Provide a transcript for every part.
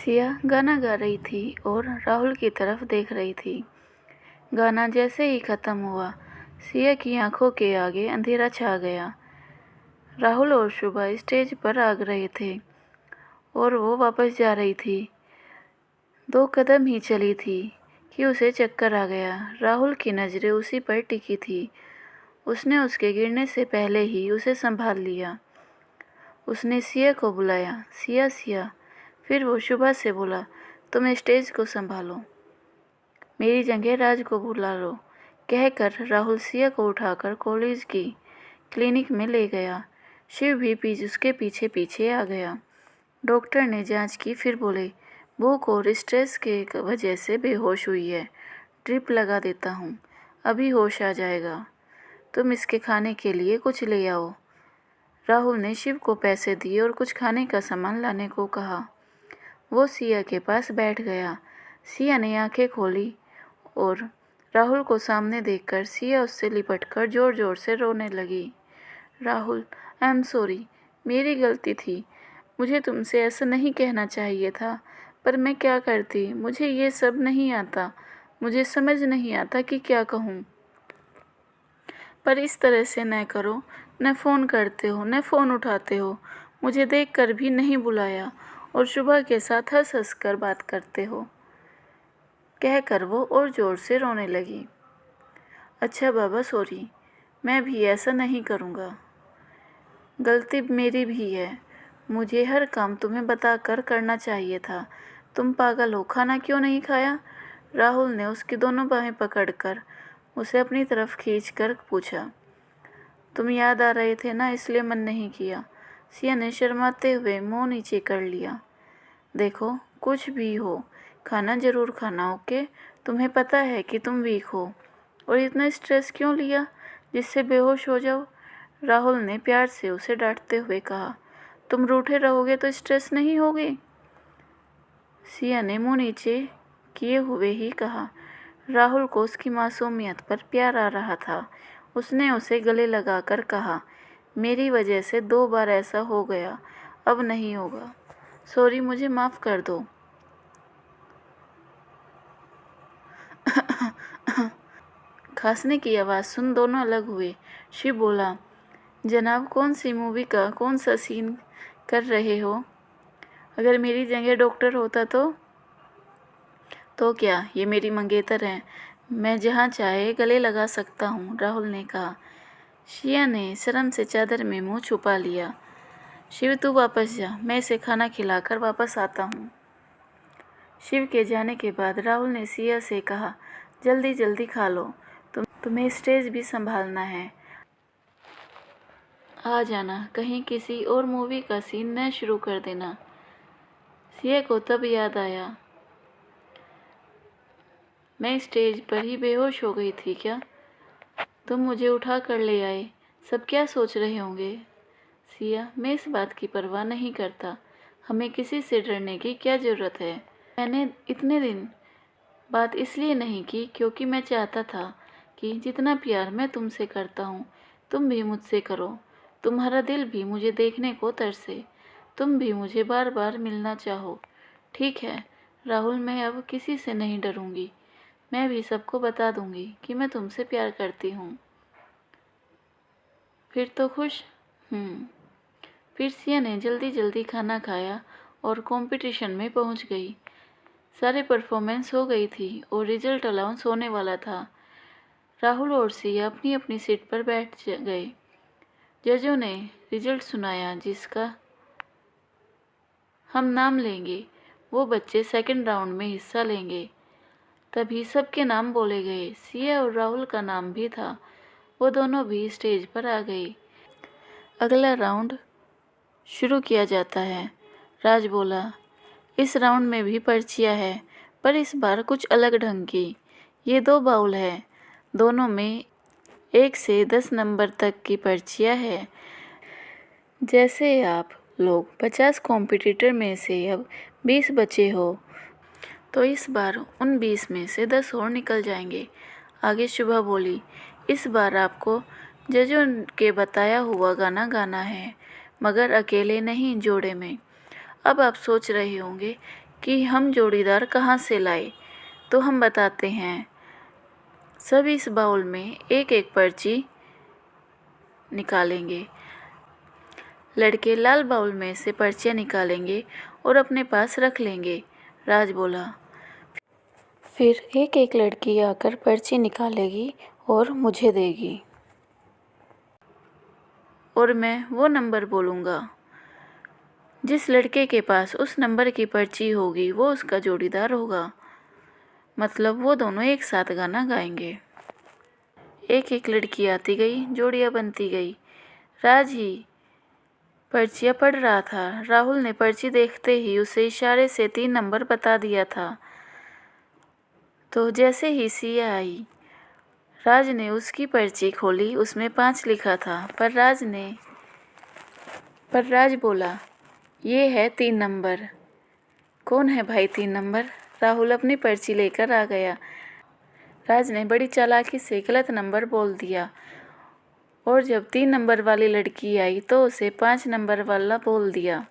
सिया गाना गा रही थी और राहुल की तरफ देख रही थी। गाना जैसे ही ख़त्म हुआ, सिया की आंखों के आगे अंधेरा छा गया। राहुल और शुभा स्टेज पर आ रहे थे और वो वापस जा रही थी। 2 कदम ही चली थी कि उसे चक्कर आ गया। राहुल की नज़रें उसी पर टिकी थी। उसने उसके गिरने से पहले ही उसे संभाल लिया। उसने सिया को बुलाया, सिया सिया। फिर वो शुभा से बोला, तुम स्टेज को संभालो, मेरी जगह राज को बुला लो। कहकर राहुल सिया को उठाकर कॉलेज की क्लिनिक में ले गया। शिव भी उसके पीछे पीछे आ गया। डॉक्टर ने जांच की, फिर बोले, भूख और स्ट्रेस के वजह से बेहोश हुई है। ड्रिप लगा देता हूँ, अभी होश आ जाएगा। तुम इसके खाने के लिए कुछ ले आओ। राहुल ने शिव को पैसे दिए और कुछ खाने का सामान लाने को कहा। वो सिया के पास बैठ गया। सिया ने आंखें खोली और राहुल को सामने देखकर सिया उससे लिपटकर ज़ोर ज़ोर से रोने लगी। राहुल, आई एम सॉरी, मेरी गलती थी। मुझे तुमसे ऐसा नहीं कहना चाहिए था, पर मैं क्या करती, मुझे ये सब नहीं आता। मुझे समझ नहीं आता कि क्या कहूँ। पर इस तरह से न करो, न फ़ोन करते हो, न फ़ोन उठाते हो। मुझे देखकर भी नहीं बुलाया और शुभा के साथ हंस हंस कर बात करते हो। कहकर वो और ज़ोर से रोने लगी। अच्छा बाबा, सॉरी, मैं भी ऐसा नहीं करूँगा। गलती मेरी भी है। मुझे हर काम तुम्हें बताकर करना चाहिए था। तुम पागल हो, खाना क्यों नहीं खाया? राहुल ने उसकी दोनों बाहें पकड़कर उसे अपनी तरफ खींचकर पूछा। तुम याद आ रहे थे ना, इसलिए मन नहीं किया। सिया ने शर्माते हुए मुंह नीचे कर लिया। देखो, कुछ भी हो, खाना ज़रूर खाना, ओके? तुम्हें पता है कि तुम वीक हो, और इतना स्ट्रेस क्यों लिया जिससे बेहोश हो जाओ? राहुल ने प्यार से उसे डांटते हुए कहा। तुम रूठे रहोगे तो स्ट्रेस नहीं होगी? सिया ने मुंह नीचे किए हुए ही कहा। राहुल को उसकी मासूमियत पर प्यार आ रहा था। उसने उसे गले लगाकर कहा, मेरी वजह से 2 बार ऐसा हो गया, अब नहीं होगा। सॉरी, मुझे माफ़ कर दो। खांसने की आवाज़ सुन दोनों अलग हुए। शिव बोला, जनाब, कौन सी मूवी का कौन सा सीन कर रहे हो? अगर मेरी जगह डॉक्टर होता तो क्या, ये मेरी मंगेतर है, मैं जहाँ चाहे गले लगा सकता हूँ, राहुल ने कहा। शिया ने शर्म से चादर में मुंह छुपा लिया। शिव, तू वापस जा, मैं इसे खाना खिलाकर वापस आता हूँ। शिव के जाने के बाद राहुल ने सिया से कहा, जल्दी जल्दी खा लो, तुम्हें स्टेज भी संभालना है। आ जाना, कहीं किसी और मूवी का सीन न शुरू कर देना। सिया को तब याद आया, मैं स्टेज पर ही बेहोश हो गई थी क्या? तुम मुझे उठा कर ले आए, सब क्या सोच रहे होंगे? सिया, मैं इस बात की परवाह नहीं करता। हमें किसी से डरने की क्या ज़रूरत है? मैंने इतने दिन बात इसलिए नहीं की क्योंकि मैं चाहता था कि जितना प्यार मैं तुमसे करता हूँ, तुम भी मुझसे करो। तुम्हारा दिल भी मुझे देखने को तरसे, तुम भी मुझे बार बार मिलना चाहो। ठीक है राहुल, मैं अब किसी से नहीं डरूँगी। मैं भी सबको बता दूँगी कि मैं तुमसे प्यार करती हूँ। फिर तो खुश? फिर सिया ने जल्दी जल्दी खाना खाया और कंपटीशन में पहुँच गई। सारे परफॉर्मेंस हो गई थी और रिजल्ट अनाउंस होने वाला था। राहुल और सिया अपनी अपनी सीट पर बैठ गए। जजों ने रिजल्ट सुनाया, जिसका हम नाम लेंगे वो बच्चे सेकंड राउंड में हिस्सा लेंगे। तभी सबके नाम बोले गए। सिया और राहुल का नाम भी था। वो दोनों भी स्टेज पर आ गए। अगला राउंड शुरू किया जाता है। राज बोला, इस राउंड में भी पर्चियाँ है, पर इस बार कुछ अलग ढंग की। ये 2 बाउल है, दोनों में 1 से 10 नंबर तक की पर्चियाँ है। जैसे आप लोग 50 कॉम्पिटिटर में से अब 20 बचे हो, तो इस बार उन 20 में से 10 और निकल जाएंगे। आगे शुभा बोली, इस बार आपको जजों के बताया हुआ गाना गाना है, मगर अकेले नहीं, जोड़े में। अब आप सोच रहे होंगे कि हम जोड़ीदार कहाँ से लाए, तो हम बताते हैं। सब इस बाउल में एक एक पर्ची निकालेंगे। लड़के लाल बाउल में से पर्चियाँ निकालेंगे और अपने पास रख लेंगे, राज बोला। फिर एक एक लड़की आकर पर्ची निकालेगी और मुझे देगी, और मैं वो नंबर बोलूँगा। जिस लड़के के पास उस नंबर की पर्ची होगी वो उसका जोड़ीदार होगा। मतलब वो दोनों एक साथ गाना गाएंगे। एक एक लड़की आती गई, जोड़ियाँ बनती गई। राज ही पर्चियाँ पढ़ रहा था। राहुल ने पर्ची देखते ही उसे इशारे से 3 नंबर बता दिया था। तो जैसे ही सिया आई, राज ने उसकी पर्ची खोली। उसमें 5 लिखा था, पर राज बोला, ये है 3 नंबर। कौन है भाई 3 नंबर? राहुल अपनी पर्ची लेकर आ गया। राज ने बड़ी चालाकी से गलत नंबर बोल दिया, और जब 3 नंबर वाली लड़की आई तो उसे 5 नंबर वाला बोल दिया।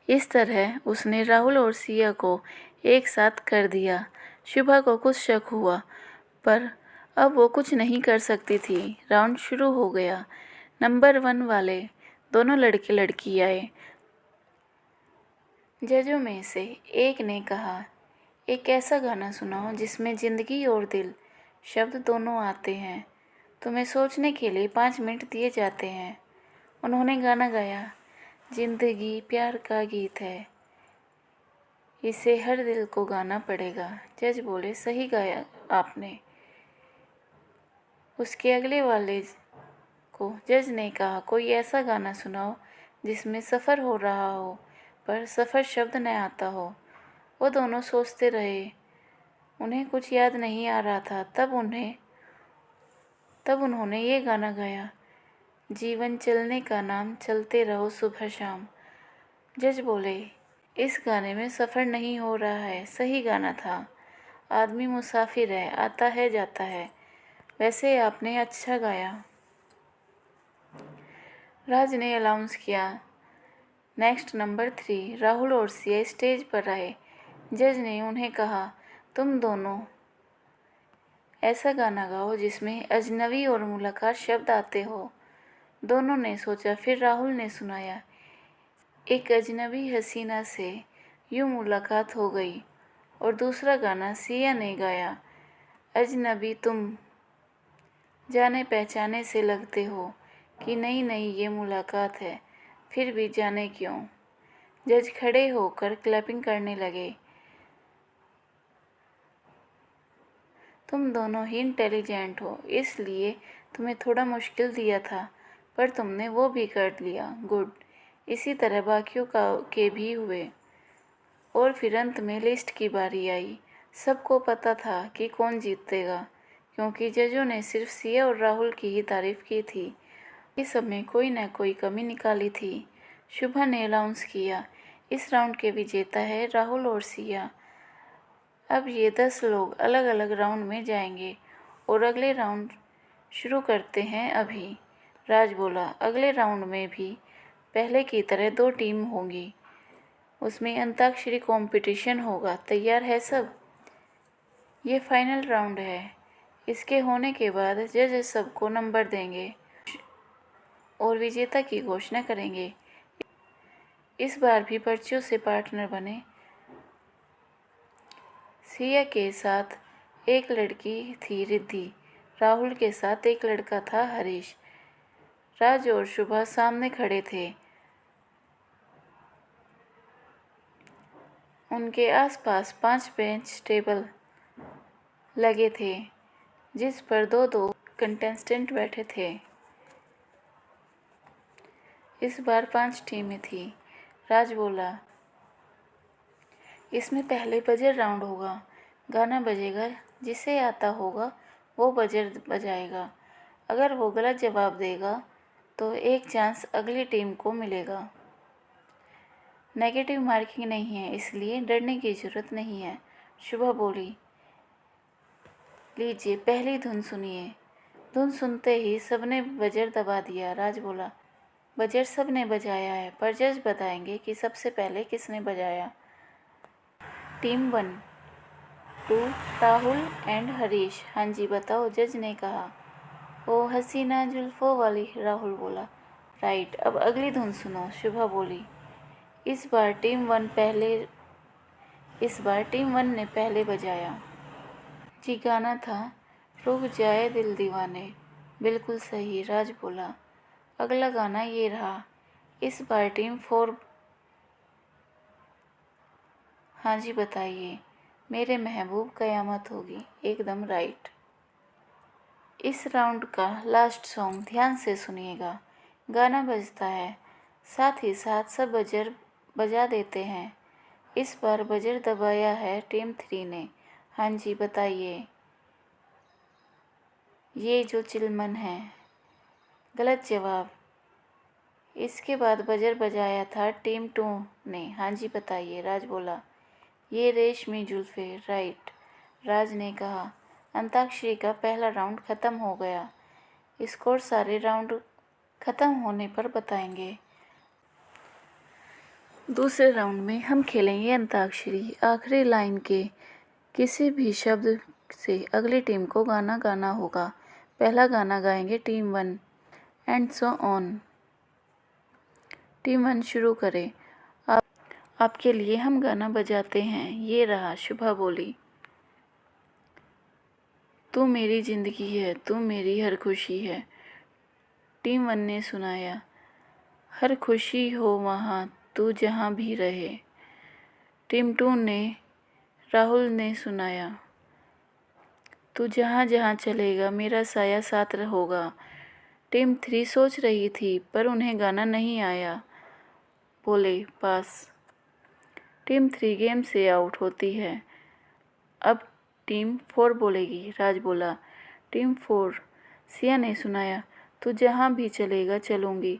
इस तरह उसने राहुल और सिया को एक साथ कर दिया। शुभा को कुछ शक हुआ, पर अब वो कुछ नहीं कर सकती थी। राउंड शुरू हो गया। नंबर 1 वाले दोनों लड़के लड़की आए। जजों में से एक ने कहा, एक ऐसा गाना सुनाओ जिसमें जिंदगी और दिल शब्द दोनों आते हैं। तुम्हें सोचने के लिए 5 मिनट दिए जाते हैं। उन्होंने गाना गाया, जिंदगी प्यार का गीत है, इसे हर दिल को गाना पड़ेगा। जज बोले, सही गाया आपने। उसके अगले वाले को जज ने कहा, कोई ऐसा गाना सुनाओ जिसमें सफ़र हो रहा हो पर सफ़र शब्द न आता हो। वो दोनों सोचते रहे। उन्हें कुछ याद नहीं आ रहा था। तब उन्होंने ये गाना गाया, जीवन चलने का नाम, चलते रहो सुबह शाम। जज बोले, इस गाने में सफ़र नहीं हो रहा है। सही गाना था। आदमी मुसाफिर है, आता है जाता है। वैसे आपने अच्छा गाया। राज ने अनाउंस किया, नेक्स्ट नंबर 3। राहुल और सिया स्टेज पर आए। जज ने उन्हें कहा, तुम दोनों ऐसा गाना गाओ जिसमें अजनबी और मुलाकात शब्द आते हो। दोनों ने सोचा। फिर राहुल ने सुनाया, एक अजनबी हसीना से यूं मुलाकात हो गई। और दूसरा गाना सिया ने गाया, अजनबी तुम जाने पहचाने से लगते हो कि नई नई ये मुलाकात है, फिर भी जाने क्यों। जज खड़े होकर क्लैपिंग करने लगे। तुम दोनों ही इंटेलिजेंट हो, इसलिए तुम्हें थोड़ा मुश्किल दिया था, पर तुमने वो भी कर लिया। गुड। इसी तरह बाकियों के भी हुए। और फिर अंत में लिस्ट की बारी आई। सबको पता था कि कौन जीतेगा, क्योंकि जजों ने सिर्फ सिया और राहुल की ही तारीफ की थी। इस सब में कोई न कोई कमी निकाली थी। शुभा ने अनाउंस किया, इस राउंड के विजेता है राहुल और सिया। अब ये 10 लोग अलग अलग राउंड में जाएंगे और अगले राउंड शुरू करते हैं अभी। राज बोला, अगले राउंड में भी पहले की तरह 2 टीम होंगी। उसमें अंताक्षरी कंपटीशन होगा। तैयार है सब? ये फाइनल राउंड है। इसके होने के बाद जज सबको नंबर देंगे और विजेता की घोषणा करेंगे। इस बार भी पर्चियों से पार्टनर बने। सिया के साथ एक लड़की थी रिद्धि। राहुल के साथ एक लड़का था हरीश। राज और शुभा सामने खड़े थे। उनके आसपास 5 बेंच टेबल लगे थे, जिस पर 2-2 कंटेस्टेंट बैठे थे। इस बार 5 टीमें थी। राज बोला, इसमें पहले बजर राउंड होगा। गाना बजेगा, जिसे आता होगा वो बजर बजाएगा। अगर वो गलत जवाब देगा तो एक चांस अगली टीम को मिलेगा। नेगेटिव मार्किंग नहीं है, इसलिए डरने की ज़रूरत नहीं है। शुभा बोली, लीजिए पहली धुन सुनिए। धुन सुनते ही सबने बजर दबा दिया। राज बोला, बजर सबने बजाया है, पर जज बताएंगे कि सबसे पहले किसने बजाया। Team 1 two Rahul and Harish. हाँ जी बताओ, जज ने कहा। ओ हसीना जुल्फों वाली, राहुल बोला। राइट। अब अगली धुन सुनो, शुभा बोली। इस बार टीम 1 ने पहले बजाया। जी गाना था रुक जाए दिल दीवाने। बिल्कुल सही, राज बोला। अगला गाना ये रहा। इस बार टीम 4। हाँ जी बताइए। मेरे महबूब कयामत होगी। एकदम राइट। इस राउंड का लास्ट सॉन्ग ध्यान से सुनिएगा। गाना बजता है, साथ ही साथ सब बजर बजा देते हैं। इस बार बजर दबाया है टीम 3 ने। हाँ जी बताइए। ये जो चिलमन है। गलत जवाब। इसके बाद बजर बजाया था टीम 2 ने। हाँ जी बताइए, राज बोला। ये रेशमी जुल्फे। राइट। राज ने कहा। अंताक्षरी का पहला राउंड ख़त्म हो गया। स्कोर सारे राउंड ख़त्म होने पर बताएंगे। दूसरे राउंड में हम खेलेंगे अंताक्षरी। आखिरी लाइन के किसी भी शब्द से अगली टीम को गाना गाना होगा। पहला गाना गाएंगे team 1 and so on. Team 1 शुरू करें। आपके लिए हम गाना बजाते हैं। ये रहा, शुभा बोली। तू मेरी ज़िंदगी है, तू मेरी हर खुशी है। टीम 1 ने सुनाया। हर खुशी हो वहाँ तू जहाँ भी रहे। टीम 2 ने, राहुल ने सुनाया। तू जहाँ जहाँ चलेगा मेरा साया साथ होगा। टीम 3 सोच रही थी पर उन्हें गाना नहीं आया, बोले पास। टीम 3 गेम से आउट होती है। अब टीम 4 बोलेगी, राज बोला। टीम 4, सिया ने सुनाया। तू जहाँ भी चलेगा चलूँगी,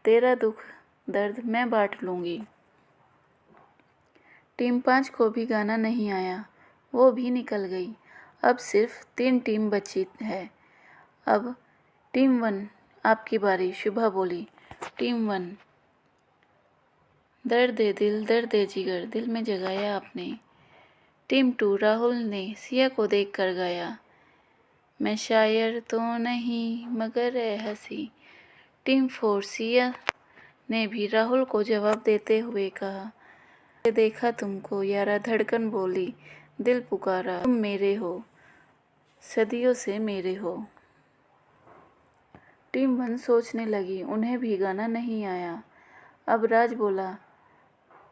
तेरा दुख दर्द मैं बांट लूँगी। टीम 5 को भी गाना नहीं आया, वो भी निकल गई। अब सिर्फ 3 टीम बची है। अब टीम 1 आपकी बारी, शुभा बोली। टीम 1, दर्द दिल दर्द जिगर दिल में जगाया आपने। टीम 2, राहुल ने सिया को देख कर गाया। मैं शायर तो नहीं मगर ए हंसी। टीम 4, सिया ने भी राहुल को जवाब देते हुए कहा। देखा तुमको यारा धड़कन बोली, दिल पुकारा तुम मेरे हो, सदियों से मेरे हो। टीम 1 सोचने लगी, उन्हें भी गाना नहीं आया। अब राज बोला।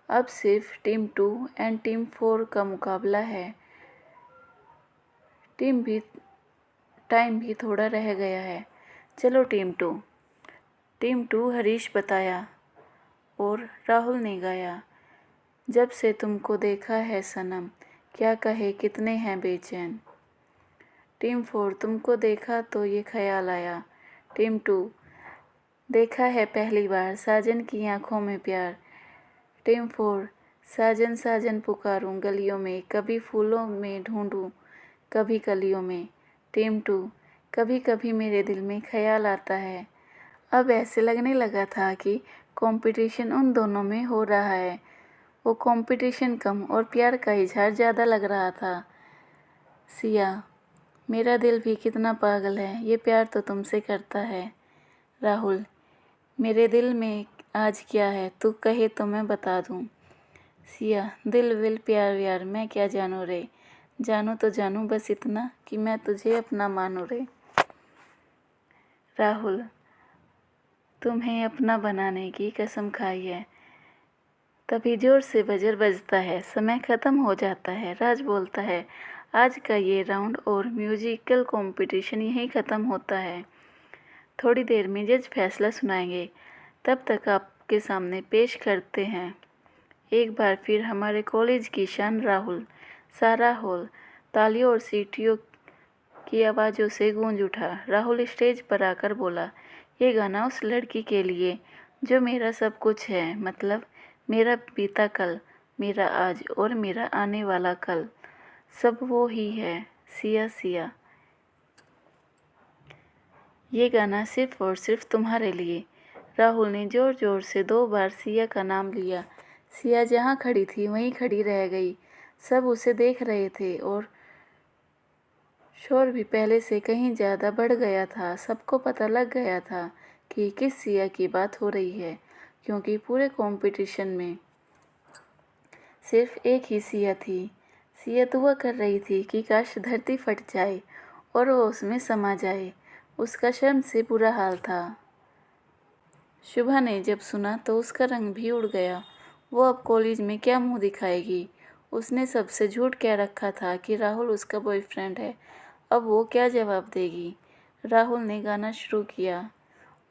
अब सिर्फ टीम 2 एंड टीम 4 का मुकाबला है। टाइम भी थोड़ा रह गया है। चलो टीम 2 हरीश बताया और राहुल ने गाया। जब से तुमको देखा है सनम, क्या कहे कितने हैं बेचैन। टीम 4, तुमको देखा तो ये ख्याल आया। टीम 2, देखा है पहली बार साजन की आंखों में प्यार। टीम 4, साजन साजन पुकारूं गलियों में, कभी फूलों में ढूंढूं कभी कलियों में। टीम 2, कभी कभी मेरे दिल में ख्याल आता है। अब ऐसे लगने लगा था कि कंपटीशन उन दोनों में हो रहा है। वो कंपटीशन कम और प्यार का इजहार ज़्यादा लग रहा था। सिया, मेरा दिल भी कितना पागल है, ये प्यार तो तुमसे करता है। राहुल, मेरे दिल में आज क्या है, तू कहे तो मैं बता दूं। सिया, दिल विल प्यार व्यार मैं क्या जानू रे, जानू तो जानू बस इतना कि मैं तुझे अपना मानू रे। राहुल, तुम्हें अपना बनाने की कसम खाई है। तभी जोर से बजर बजता है, समय ख़त्म हो जाता है। राज बोलता है, आज का ये राउंड और म्यूजिकल कंपटीशन यहीं ख़त्म होता है। थोड़ी देर में जज फैसला सुनाएंगे, तब तक आपके सामने पेश करते हैं एक बार फिर हमारे कॉलेज की शान राहुल। सारा हॉल तालियों और सीटियों की आवाज़ों से गूंज उठा। राहुल स्टेज पर आकर बोला, ये गाना उस लड़की के लिए जो मेरा सब कुछ है, मतलब मेरा बीता कल, मेरा आज और मेरा आने वाला कल, सब वो ही है। सिया सिया, ये गाना सिर्फ और सिर्फ तुम्हारे लिए। राहुल ने ज़ोर ज़ोर से 2 बार सिया का नाम लिया। सिया जहाँ खड़ी थी वहीं खड़ी रह गई। सब उसे देख रहे थे और शोर भी पहले से कहीं ज़्यादा बढ़ गया था। सबको पता लग गया था कि किस सिया की बात हो रही है, क्योंकि पूरे कंपटीशन में सिर्फ एक ही सिया थी। सिया दुआ कर रही थी कि काश धरती फट जाए और वो उसमें समा जाए। उसका शर्म से बुरा हाल था। शुभा ने जब सुना तो उसका रंग भी उड़ गया। वो अब कॉलेज में क्या मुंह दिखाएगी। उसने सबसे झूठ कह रखा था कि राहुल उसका बॉयफ्रेंड है। अब वो क्या जवाब देगी। राहुल ने गाना शुरू किया।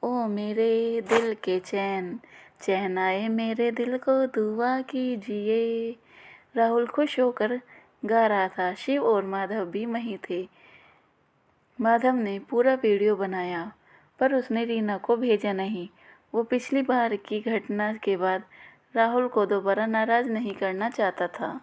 ओ मेरे दिल के चैन, चैन आए मेरे दिल को दुआ कीजिए। राहुल खुश होकर गा रहा था। शिव और माधव भी वहीं थे। माधव ने पूरा वीडियो बनाया, पर उसने रीना को भेजा नहीं। वो पिछली बार की घटना के बाद राहुल को दोबारा नाराज़ नहीं करना चाहता था।